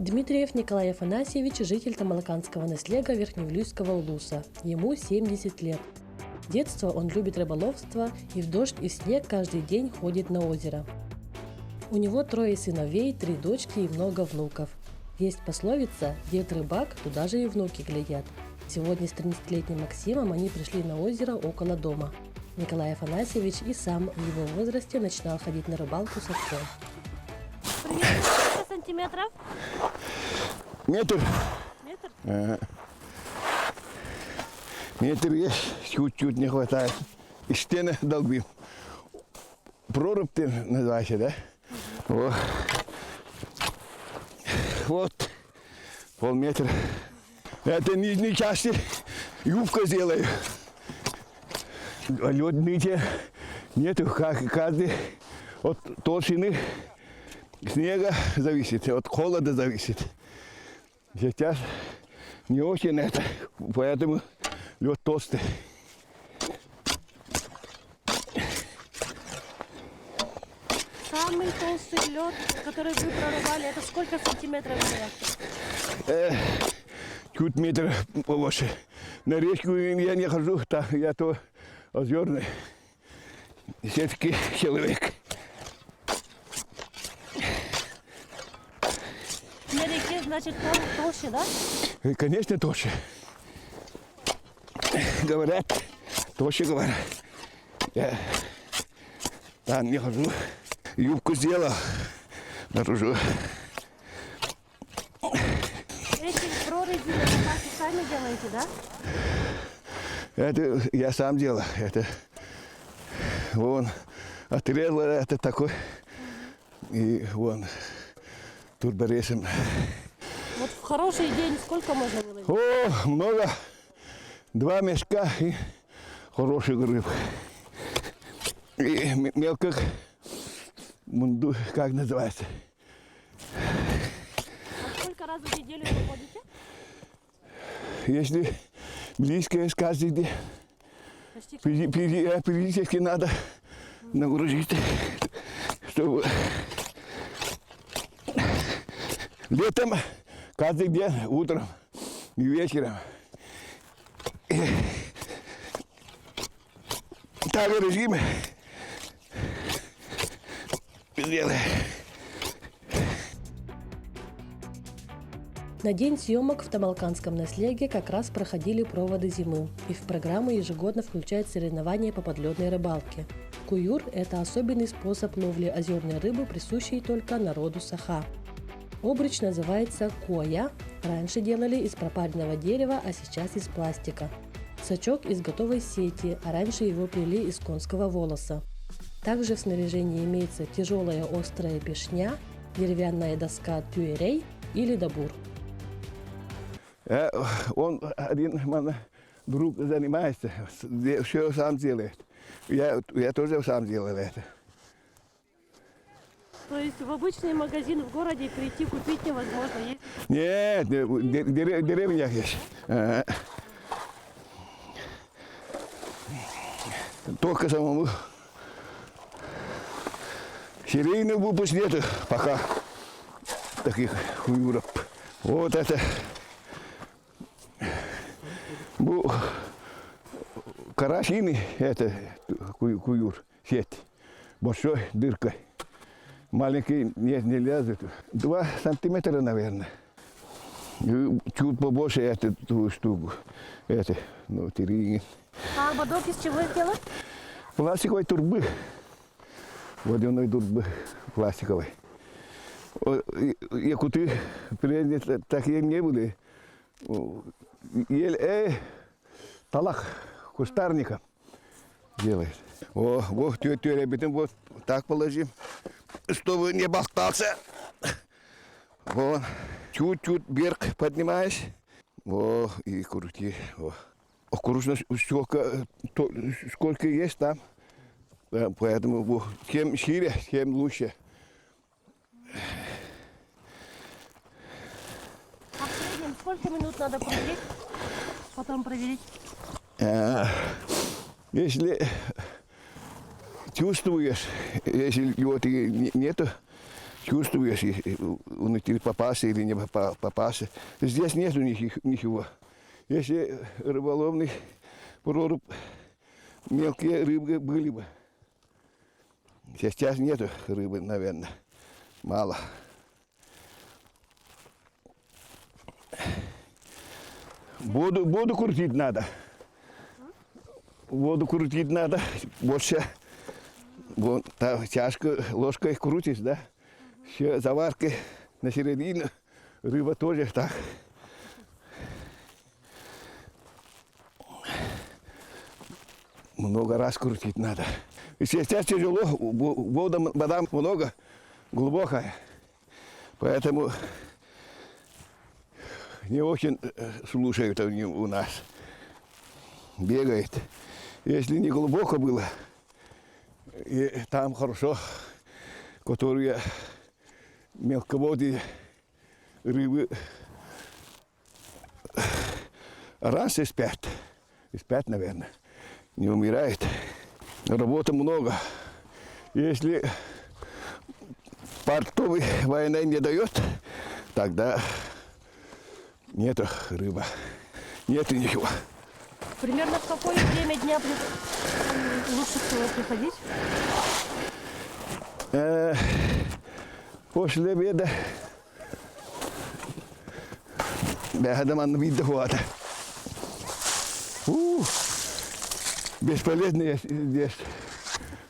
Дмитриев Николай Афанасьевич – житель Тамалаканского наслега Верхневлюйского улуса. Ему 70 лет. С детства он любит рыболовство и в дождь и в снег каждый день ходит на озеро. У него 3 сыновей, 3 дочки и много внуков. Есть пословица «Дед рыбак, туда же и внуки глядят». Сегодня с 13-летним Максимом они пришли на озеро около дома. Николай Афанасьевич и сам в его возрасте начинал ходить на рыбалку с отцом. Привет, сколько сантиметров? Метр. Метр? Метр есть, чуть-чуть не хватает. И стены долбим. Прорубь ты называешься, да? Вот. Полметра. Это нижней части юбка сделаю. Лед нытья нету, как каждый от толщины снега зависит, от холода зависит. Сейчас не очень это, поэтому лед толстый. Самый толстый лед, который вы прорывали, это сколько сантиметров было? Чуть метр повыше. На речку я не хожу, я то озерный. Все-таки человек. На реке, значит, толще, да? Конечно, толще. Говорят, толще говорят. Я там не хожу. Юбку сделал наружу. Эти прорези вы сами делаете, да? Это я сам делал. Это вон отрезал это такой. И вон турборезом. Вот в хороший день сколько можно выловить? О, много. 2 мешка и хороший рыб. И мелких, как называется? А сколько раз в неделю вы ходите? Если близко, каждый день. Почти Периодически надо нагрузить, чтобы летом каждый день, утром и вечером. Так режим делаем. На день съемок в Тамалаканском наслеге как раз проходили проводы зимы, и в программу ежегодно включают соревнования по подледной рыбалке. Куюр – это особенный способ ловли озерной рыбы, присущий только народу Саха. Обруч называется коя. Раньше делали из пропаренного дерева, а сейчас из пластика. Сачок из готовой сети, а раньше его плели из конского волоса. Также в снаряжении имеется тяжелая острая пешня, деревянная доска тюэрей или дабур. Он один друг занимается, все сам делает. Я тоже сам делал это. То есть в обычный магазин в городе прийти купить невозможно, есть? Нет, в деревнях есть. Только самому. Серийный выпуск нету пока таких хуюров. Вот это карасины, это куюр, сеть, большой дыркой. Маленький не лезет. 2 сантиметра, наверное. И чуть побольше эту штуку. Это, тиринги. А ободок из чего сделан? Пластиковой турбы. Водяной турбы пластиковой. Якуты прежде такие не были. Талах кустарника делает. Вот тетя ребятам вот так положим, чтобы не болтался. Вот. Чуть-чуть вверх поднимаешь. Вот, и крути. Аккуратно сколько есть там. Поэтому чем шире, тем лучше. А в среднем сколько минут надо проверить, потом проверить? Если чувствуешь, если его нету, чувствуешь, внутри попался или не попался. Здесь нет у них ничего. Если рыболовный прорубь, мелкие рыбы были бы. Сейчас нету рыбы, наверное. Мало. Воду крутить надо. Воду крутить надо. Больше. Вот, так, тяжко ложкой крутишь, да? Все заваркой на середину. Рыба тоже так. Много раз крутить надо. И сейчас тяжело, вода много, глубокая. Поэтому не очень слушают они у нас. Бегает. Если не глубоко было, и там хорошо, которые мелководные рыбы раньше спят. И спят, наверное. Не умирает. Работы много. Если портовой войны не дает, тогда нету рыбы. Нету ничего. Примерно в какое время дня лучше всего приходить? После обеда. Бегадаман видно хвата. Бесполезно здесь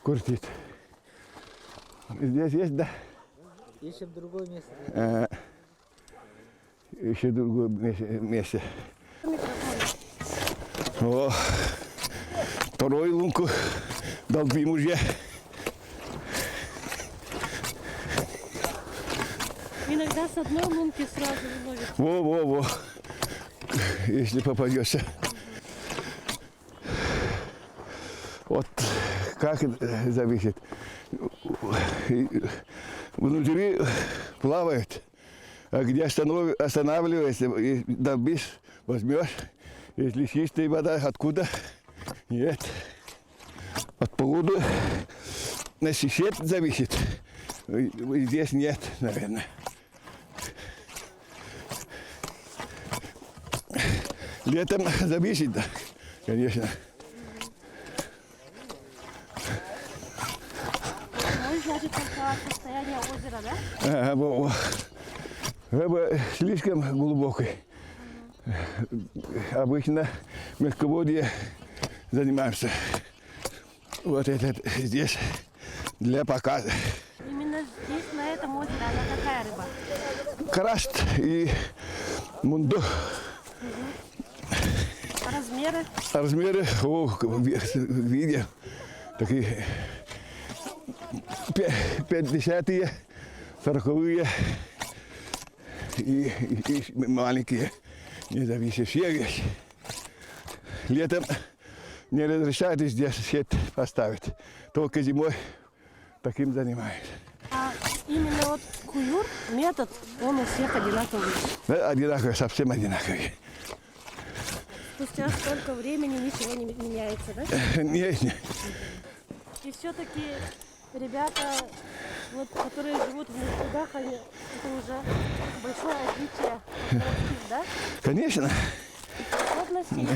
крутить. Здесь есть, да? Ищем другое место. Еще другое место. О, вторую лунку долбим уже. Иногда с одной лунки сразу ловит. Во. Если попадешься. Вот как зависит. Внутри плавает, а где останавливается и долбишь, возьмешь. Если чистая вода, откуда? Нет. От погоды на сосед зависит. Здесь нет, наверное. Летом зависит, да, конечно. Значит, только состояние озера, да? Рыба слишком глубокая. Обычно мелководье занимаемся. Вот этот здесь для показа. Именно здесь, на этом озере, она какая рыба? Краст и мунду. Размеры? Размеры, видел, такие 50-е, 40-е и маленькие, не зависит, все вещи. Летом не разрешают здесь сеть поставить, только зимой таким занимаюсь. А именно вот куюр, метод, он у всех одинаковый. Да, одинаковые, совсем одинаковые. Спустя столько времени ничего не меняется, да? Нет. И все-таки ребята, вот, которые живут в лесах, это уже большое отличие от городских, да? Конечно. Способности.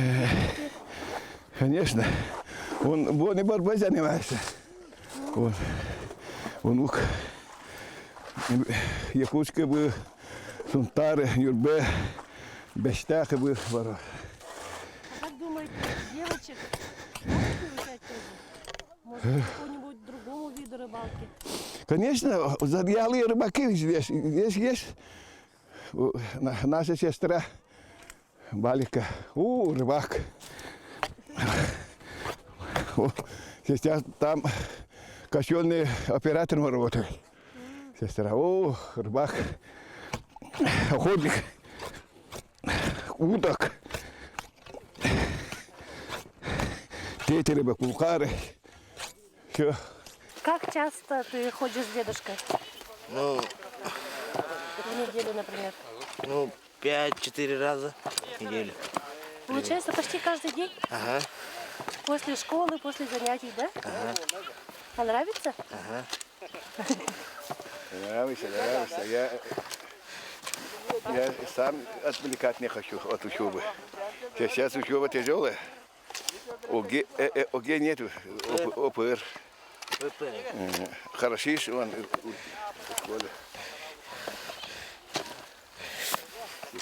Конечно. Он и борьбой занимается. Он внук. Якутска был, Сунтары, Нюрбе, Бештаха был ворот. А как думаете, девочек могут приучать тоже? Может, какому-нибудь другому виду рыбалки? Конечно, заядлые рыбаки здесь есть. Наша сестра Балика, рыбак. Сейчас там кочевный оператором работает. Сестра, рыбак, охотник, уток, дети рыбак, кухары, все. Как часто ты ходишь с дедушкой? Ну, В неделю, например. 5-4 раза в неделю. Получается почти каждый день? Ага. После школы, после занятий, да? Ага. А нравится? Ага. Нравится, нравится. Я сам отвлекать не хочу от учебы. Сейчас учеба тяжелая. ОГЭ нету, ОПР. Хорошишь он в школе.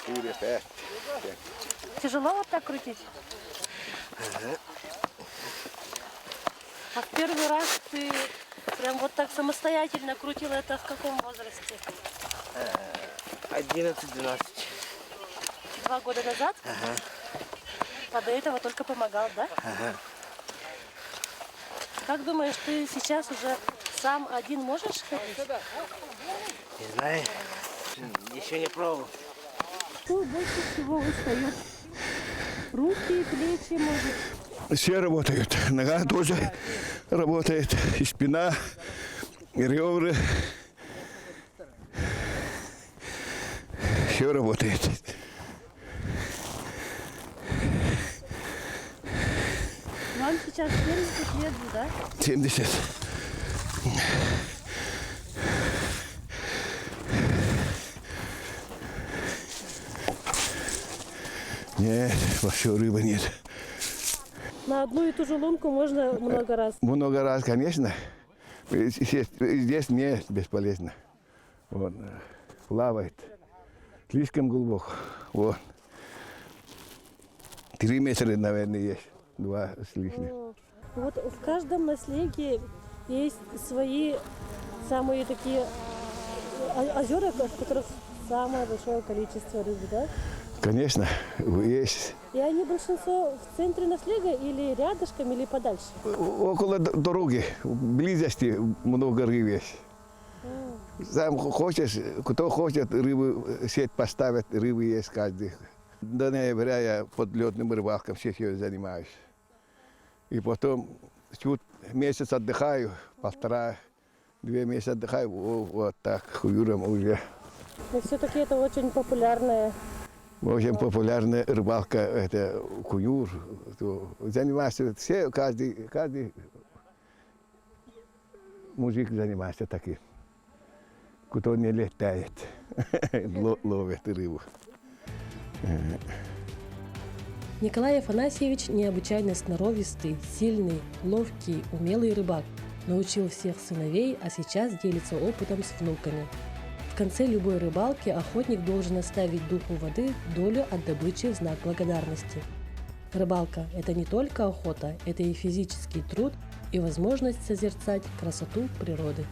4, 5. Тяжело вот так крутить? А в первый раз ты прям вот так самостоятельно крутил это в каком возрасте? 11-12. 2 года назад? Ага. А до этого только помогал, да? Ага. Как думаешь, ты сейчас уже сам один можешь ходить? Не знаю. Еще не пробовал. Что больше всего устает? Руки и плечи, может? Все работают. Нога тоже работает. И спина, и ребра. Все работает. Вам сейчас 70 лет, да? 70. Нет, вообще рыбы нет. На одну и ту же лунку можно много раз. Много раз, конечно. Здесь нет, бесполезно. Вот. Плавает. Слишком глубоко. Вот. 3 метра, наверное, есть. 2 с лишним. Вот в каждом наследии есть свои самые такие озера, в которых самое большое количество рыбы, да? Конечно, есть. И они большинство в центре наследия или рядышком, или подальше? Около дороги, в близости много рыб есть. Сам хочешь, кто хочет рыбу, сеть поставить, рыбы есть каждый. До ноября я подлетным рыбалком все занимаюсь. И потом чуть месяц отдыхаю, 1,5-2 месяца отдыхаю, вот так, хуюром уже. Но все-таки это очень популярная. Очень популярная рыбалка, это куюр. Занимается все, каждый мужик занимается таким. Кто не летает, ловит рыбу. Николай Афанасьевич необычайно сноровистый, сильный, ловкий, умелый рыбак. Научил всех сыновей, а сейчас делится опытом с внуками. В конце любой рыбалки охотник должен оставить духу воды долю от добычи в знак благодарности. Рыбалка – это не только охота, это и физический труд, и возможность созерцать красоту природы.